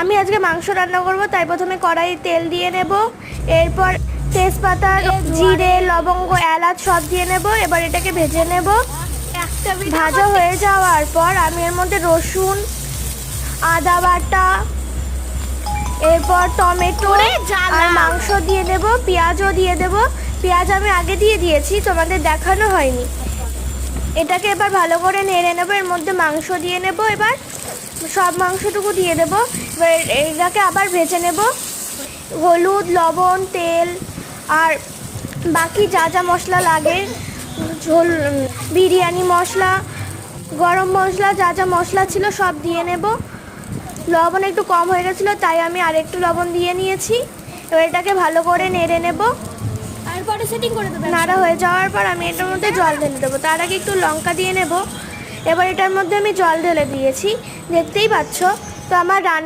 আমি আজকে মাংস রান্না করব, তাই প্রথমে কড়াই তেল দিয়ে নেব, এরপর তেজপাতা, জিরে, লবঙ্গ, এলাচ সব দিয়ে নেব। এবার এটাকে ভেজে নেব। ভাজা হয়ে যাওয়ার পর আমি এর মধ্যে রসুন, আদা বাটা, এরপর টমেটো আর মাংস দিয়ে দেব, পেঁয়াজও দিয়ে দেব। পেঁয়াজ আমি আগে দিয়ে দিয়েছি, তোমাদের দেখানো হয়নি। এটাকে এবার ভালো করে নেড়ে নেব, এর মধ্যে মাংস দিয়ে নেব। এবার সব মাংসটুকু দিয়ে দেবো। এবার এটাকে আবার ভেজে নেব। হলুদ, লবণ, তেল আর বাকি যা যা মশলা লাগে, ঝোল, বিরিয়ানি মশলা, গরম মশলা, যা যা মশলা ছিল সব দিয়ে নেব। লবণ একটু কম হয়ে গেছিলো, তাই আমি আরেকটু লবণ দিয়ে নিয়েছি। এবার এটাকে ভালো করে নেড়ে নেব। তারপরে সেটিং করে দেবো। নাড়া হয়ে যাওয়ার পর আমি এটার মধ্যে জল ঢেলে দেবো। তার আগে একটু লঙ্কা দিয়ে নেব। এবার এটার মধ্যে আমি জল ঢেলে দিয়েছি, দেখতেই পাচ্ছ। তো আমার রান্না